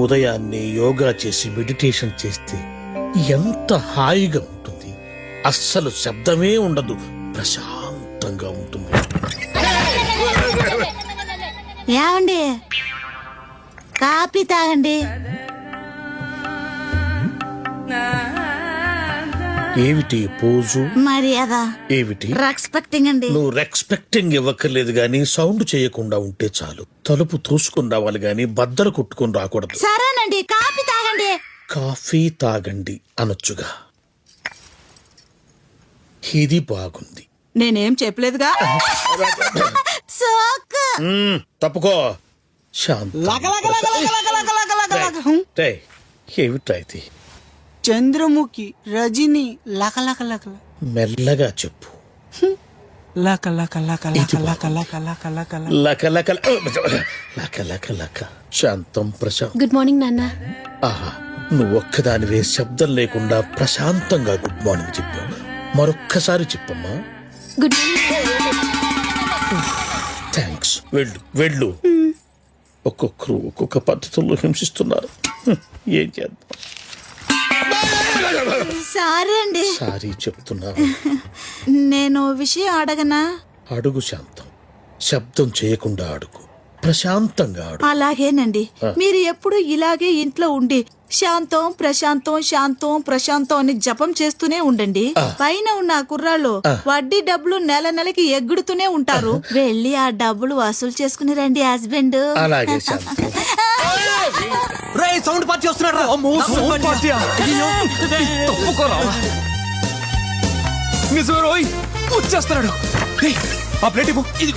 ఉదయాన్నే యోగా చేసి మెడిటేషన్ చేస్తే ఎంత హాయిగా ఉంటుంది. అస్సలు శబ్దమే ఉండదు, ప్రశాంతంగా ఉంటుంది. ఏమండి, కాఫీ తాగండి. ఏమిటి పోజు? మర్యాద. ఏమిటి రెస్పెక్టింగ్ అండి. నువ్వు రెస్పెక్టింగ్ ఇవ్వక్కర్లేదు గాని సౌండ్ చేయకుండా ఉంటే చాలు. తలుపు తోసుకుని రావాలి గాని బద్దలు కొట్టుకుని రాకూడదు. సరేనండి, కాఫీ తాగండి. కాఫీ తాగండి అనొచ్చుగా. ఇది బాగుంది. నేనేం చెప్పలేదుగా. తప్పుకో. ఏమిట్రా ఇది? చంద్రముఖి, రజని, లక లక లక. మెల్లగా చెప్పు. లక లక లక లక లక లక లక లక లక లక లక లక లక. శాంతం ప్రశాంతం. గుడ్ మార్నింగ్ నాన్న. ఆహా, నువ్వు ఒక్కదానివే శబ్దం లేకుండా ప్రశాంతంగా గుడ్ మార్నింగ్ చెప్పావు. మరొక్కసారి చెప్పమ్మా. Good morning. థ్యాంక్స్. వెళ్ళు వెళ్ళు. ఒక్కొక్కరు ఒక్కొక్క పద్ధతుల్లో హింసిస్తున్నారు. ఏం చేద్దాం. సారీ అండి. సారీ చెప్తున్నా. నేను విషయం అడగనా? అడుగు శాంతం. శబ్దం చేయకుండా అడుగు, ప్రశాంతంగా అడుగు. అలాగేనండి. మీరు ఎప్పుడు ఇలాగే ఇంట్లో ఉండి శాంతం ప్రశాంతం శాంతం ప్రశాంతం అని జపం చేస్తూనే ఉండండి. పైన ఉన్న కుర్రాళ్ళు వడ్డీ డబ్బులు నెల నెలకి ఎగ్గుడుతూనే ఉంటారు. వెళ్ళి ఆ డబ్బులు వసూలు చేసుకుని రండి హస్బెండ్. అలాగే శాంతం. సౌండ్ పార్టీ వస్తున్నాడు. నిజమే రోయ్, వచ్చేస్తున్నాడు. ఆ ప్లేట్ ఇవ్వు, ఇది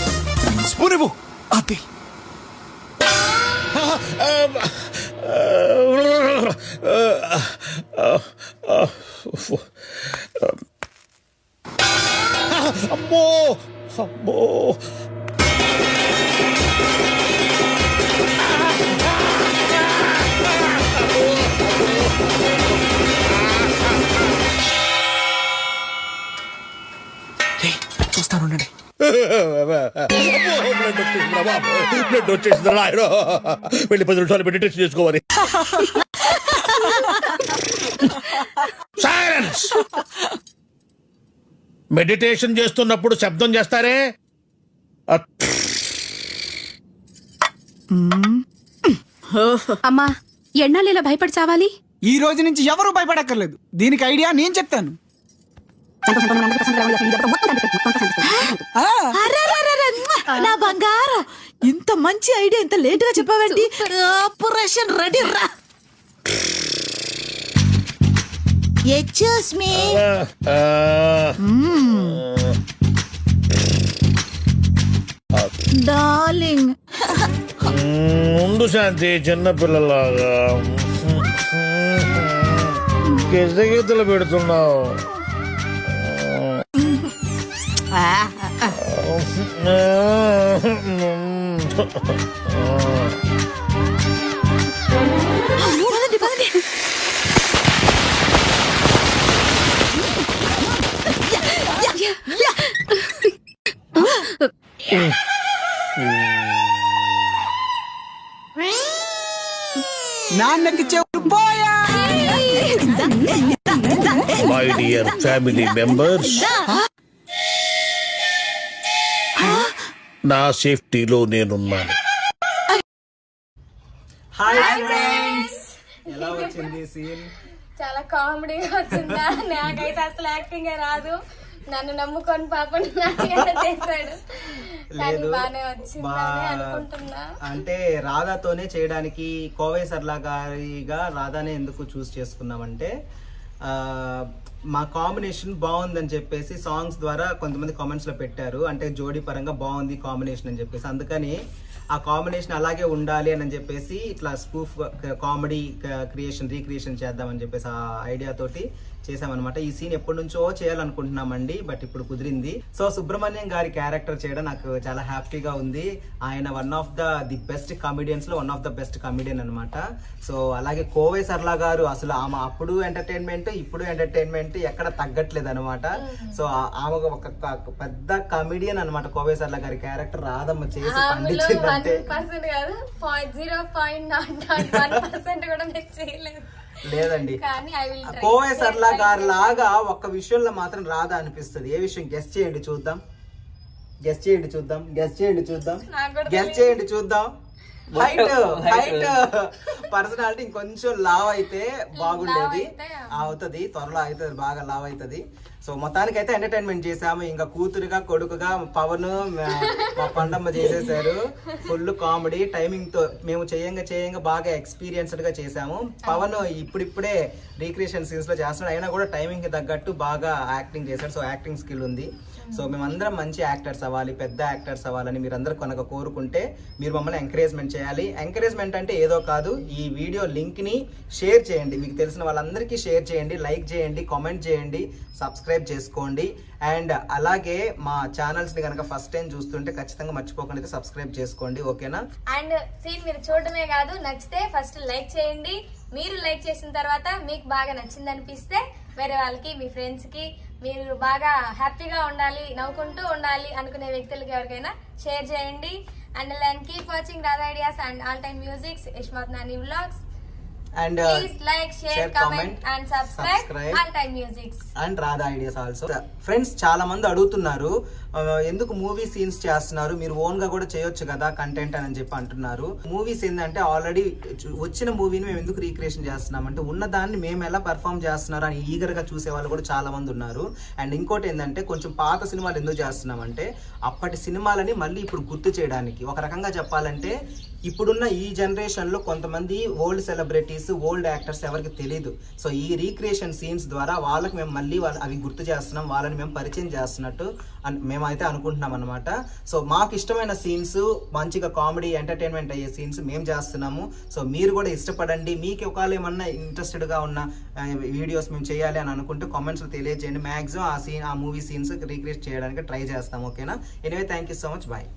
స్పూన్ ఇవ్వు. అది అమ్మో అమ్మో. చూస్తాను. బ్లడ్ వచ్చేసింది రాయడు. వెళ్ళి 10 నిమిషాలు మెడిటేషన్ చేసుకోవాలి. సైలెన్స్. మెడిటేషన్ చేస్తున్నప్పుడు శబ్దం చేస్తారే. అమ్మా, ఎన్నాళ్ళు ఇలా భయపడి చావాలి? ఈ రోజు నుంచి ఎవరు భయపడక్కర్లేదు. దీనికి ఐడియా నేను చెప్తాను. నా బంగారం, ఇంత మంచి ఐడియా ఇంత లేట్ గా చెప్పావేంటి? ఆపరేషన్ రెడీ రా. Excuse me. డార్లింగ్. ముందు శాంతి చిన్నపిల్లలాగా గిజగిజలు పెడుతున్నావు. నాన్నకి చెవులు పోయా. మై డియర్ ఫ్యామిలీ మెంబర్స్, నా సేఫ్టీలో నేనున్నాను. ఎలా వచ్చింది సీన్? చాలా కామెడీగా వచ్చిందా? నాకైతే అసలు యాక్టింగ్ రాదు. నన్ను నమ్ముకొని పాపం చేశాడు. బానే వచ్చిందని అనుకుంటున్నా. అంటే రాధాతోనే చేయడానికి కోవై సర్లా గారిగా రాధానే ఎందుకు చూస్ చేసుకున్నామంటే మా కాంబినేషన్ బాగుందని చెప్పేసి సాంగ్స్ ద్వారా కొంతమంది కామెంట్స్ లో పెట్టారు. అంటే జోడీ పరంగా బాగుంది కాంబినేషన్ అని చెప్పేసి, అందుకని ఆ కాంబినేషన్ అలాగే ఉండాలి అని చెప్పేసి ఇట్లా స్పూఫ్ కామెడీ రీక్రియేషన్ చేద్దామని చెప్పేసి ఆ ఐడియా తోటి చేసామన్నమాట. ఈ సీన్ ఎప్పటి నుంచో చేయాలనుకుంటున్నామండి, బట్ ఇప్పుడు కుదిరింది. సో సుబ్రహ్మణ్యం గారి క్యారెక్టర్ చేయడం నాకు చాలా హ్యాపీగా ఉంది. ఆయన one of the best comedians లో one of the best comedian అనమాట. సో అలాగే కోవై సరళ గారు అసలు ఆమె అప్పుడు ఎంటర్టైన్మెంట్ ఇప్పుడు ఎంటర్టైన్మెంట్ ఎక్కడ తగ్గట్లేదు అనమాట. సో ఆమె ఒక పెద్ద కమెడియన్ అనమాట. కోవై సరళ గారి క్యారెక్టర్ రాధమ్మ చేసి పండించిందంటే లేదండి. కోవై సరళ గారి లాగా ఒక్క విషయంలో మాత్రం రాధా అనిపిస్తుంది. ఏ విషయం గెస్ చేయండి చూద్దాం, గెస్ చేయండి చూద్దాం, గెస్ చేయండి చూద్దాం, గెస్ చేయండి చూద్దాం. హైట్ పర్సనాలిటీ ఇంకొంచెం లావ్ అయితే బాగుండేది. అవుతుంది, త్వరలో అవుతుంది, బాగా లావ్ అవుతుంది. సో మొత్తానికి అయితే ఎంటర్టైన్మెంట్ చేసాము. ఇంకా కూతురుగా కొడుకుగా పవన్ మా పండమ్మ చేసేసారు. ఫుల్ కామెడీ టైమింగ్ తో మేము చేయంగా బాగా ఎక్స్పీరియన్స్డ్ గా చేసాము. పవన్ ఇప్పుడిప్పుడే రీక్రియేషన్ సీన్స్ లో చేస్తున్నాడు, అయినా కూడా టైమింగ్ కి తగ్గట్టు బాగా యాక్టింగ్ చేశాడు. సో యాక్టింగ్ స్కిల్ ఉంది. సో మేమందరం మంచి యాక్టర్స్ అవ్వాలి, పెద్ద యాక్టర్స్ అవ్వాలని మీరందరూ కనుక కోరుకుంటే మీరు మమ్మల్ని ఎంకరేజ్మెంట్ చేయాలి. ఎంకరేజ్మెంట్ అంటే ఏదో కాదు, ఈ వీడియో లింక్ ని షేర్ చేయండి, మీకు తెలిసిన వాళ్ళందరికీ షేర్ చేయండి, లైక్ చేయండి, కామెంట్ చేయండి, సబ్స్క్రైబ్ చేసుకోండి. అండ్ అలాగే మా ఛానల్స్ ని కనుక ఫస్ట్ టైం చూస్తుంటే ఖచ్చితంగా మర్చిపోకుండా అయితే సబ్స్క్రైబ్ చేసుకోండి, ఓకేనా? అండ్ సీన్ మీరు చూడటమే కాదు, నచ్చితే ఫస్ట్ లైక్ చేయండి. మీరు లైక్ చేసిన తర్వాత మీకు బాగా నచ్చింది అనిపిస్తే వేరే వాళ్ళకి, మీ ఫ్రెండ్స్ కి, మీరు బాగా హ్యాపీగా ఉండాలి, నవ్వుకుంటూ ఉండాలి అనుకునే వ్యక్తులకి ఎవరికైనా షేర్ చేయండి. And keep watching Radha ideas and all time musics, Yashmath Nani vlogs. And please like, share, comment and subscribe all time musics and Radha Ideas also. Friends, చాలా మంది అడుగుతున్నారు ఎందుకు మూవీ సీన్స్ చేస్తున్నారు, మీరు ఓన్ గా కూడా చేయొచ్చు కదా కంటెంట్ అని చెప్పి అంటున్నారు. మూవీస్ ఏంటంటే ఆల్రెడీ వచ్చిన మూవీని మేము ఎందుకు రీక్రియేషన్ చేస్తున్నాం అంటే ఉన్న దాన్ని మేము ఎలా పర్ఫామ్ చేస్తున్నారు అని ఈగర్ గా చూసే వాళ్ళు కూడా చాలా మంది ఉన్నారు. అండ్ ఇంకోటి ఏంటంటే కొంచెం పాత సినిమాలు ఎందుకు చేస్తున్నామంటే అప్పటి సినిమాలని మళ్ళీ ఇప్పుడు గుర్తు చేయడానికి. ఒక రకంగా చెప్పాలంటే ఇప్పుడున్న ఈ జనరేషన్ లో కొంతమంది ఓల్డ్ సెలబ్రిటీస్, ఓల్డ్ యాక్టర్స్ ఎవరికి తెలియదు. సో ఈ రీక్రియేషన్ సీన్స్ ద్వారా వాళ్ళకి మేము మళ్ళీ అవి గుర్తు చేస్తున్నాం, వాళ్ళని మేము పరిచయం చేస్తున్నట్టు మేమైతే అనుకుంటున్నాం అనమాట. సో మాకు ఇష్టమైన సీన్స్, మంచిగా కామెడీ ఎంటర్టైన్మెంట్ అయ్యే సీన్స్ మేము చేస్తున్నాము. సో మీరు కూడా ఇష్టపడండి. మీకు ఒకవేళ ఏమన్నా ఇంట్రెస్టెడ్ గా ఉన్న వీడియోస్ మేము చేయాలి అని అనుకుంటే కామెంట్స్ లో తెలియజేయండి. మాక్సిమం ఆ మూవీ సీన్స్ రీక్రియేట్ చేయడానికి ట్రై చేస్తాం, ఓకేనా? Anyway thank you so much, bye.